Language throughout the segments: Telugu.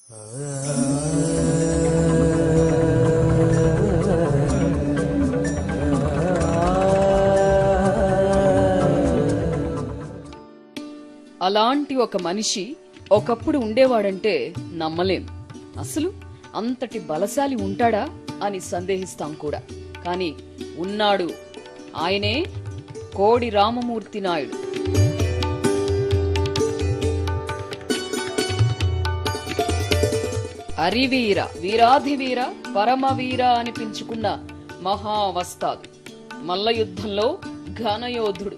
అలాంటి ఒక మనిషి ఒకప్పుడు ఉండేవాడంటే నమ్మలేం. అసలు అంతటి బలశాలి ఉంటాడా అని సందేహిస్తాం కూడా. కానీ ఉన్నాడు. ఆయనే కోడి రామమూర్తి నాయుడు. అరివీర, వీరాధివీర, పరమవీర అనిపించుకున్న మహావస్తాదు. మల్ల యుద్ధంలో ఘనయోధుడు,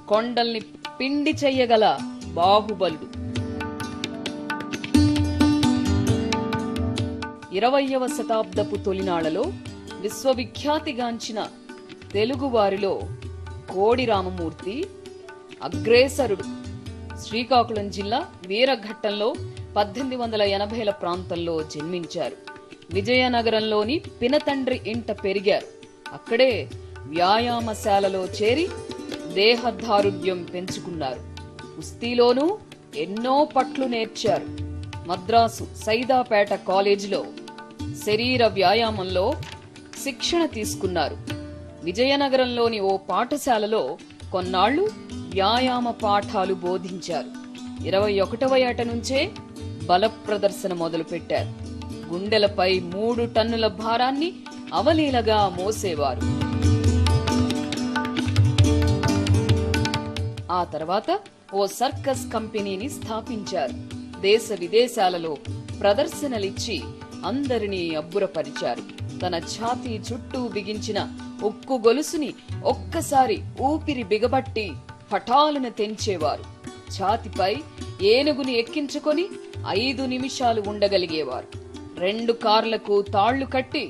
కొండల్ని పిండి చెయ్యగల బాహుబలుడు. 20వ శతాబ్దపు తొలినాళ్లలో విశ్వవిఖ్యాతిగాంచిన తెలుగువారిలో కోడి రామమూర్తి అగ్రేసరుడు. శ్రీకాకుళం జిల్లా వీరఘట్టంలో 1880ల ప్రాంతంలో జన్మించారు. విజయనగరంలోని పినతండ్రి ఇంట పెరిగారు. అక్కడే వ్యాయామశాలలో చేరి దేహదారుఢ్యం పెంచుకున్నారు. కుస్తీలోనూ ఎన్నో పట్లు నేర్చారు. మద్రాసు సైదాపేట కాలేజీలో శరీర వ్యాయామంలో శిక్షణ తీసుకున్నారు. విజయనగరంలోని ఓ పాఠశాలలో కొన్నాళ్లు వ్యాయామ పాఠాలు బోధించారు. 21వ ఏట నుంచే బల ప్రదర్శన మొదలుపెట్టారు. గుండెలపై 3 టన్నుల భారాన్ని అవలీలగా మోసేవారు. ఆ తర్వాత ఓ సర్కస్ కంపెనీని స్థాపించారు. దేశ విదేశాలలో ప్రదర్శనలిచ్చి అందరినీ అబ్బురపరిచారు. తన ఛాతీ చుట్టూ బిగించిన ఉక్కు గొలుసుని ఒక్కసారి ఊపిరి బిగబట్టి హఠాలున తెంచేవారు. ఛాతిపై ఏనుగుని ఎక్కించుకొని 5 నిమిషాలు ఉండగలిగేవారు. 2 కార్లకు తాళ్లు కట్టి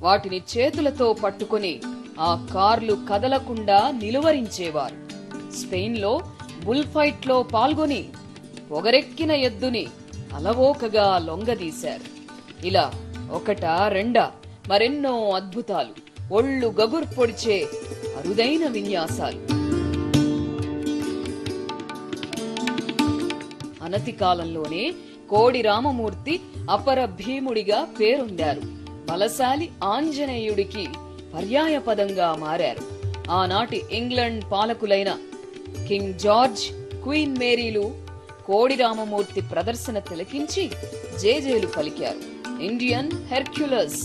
వాటిని చేతులతో పట్టుకొని ఆ కార్లు కదలకుండా నిలువరించేవారు. స్పెయిన్లో బుల్ ఫైట్ లో పాల్గొని పొగరెక్కిన ఎద్దుని అలవోకగా లొంగదీశారు. ఇలా ఒకటా రెండా మరెన్నో అద్భుతాలు, ఒళ్ళు గగుర్ పొడిచే అరుదైన విన్యాసాలు. అనతి కాలంలోనే కోడి రామమూర్తి అపర భీముడిగా పేరొందారు. బలశాలి ఆంజనేయుడికి పర్యాయ పదంగా మారారు. ఆనాటి ఇంగ్లాండ్ పాలకులైన కింగ్ జార్జ్, క్వీన్ మేరీలు కోడి రామమూర్తి ప్రదర్శన తిలకించి జేజేలు పలికారు. Indian Hercules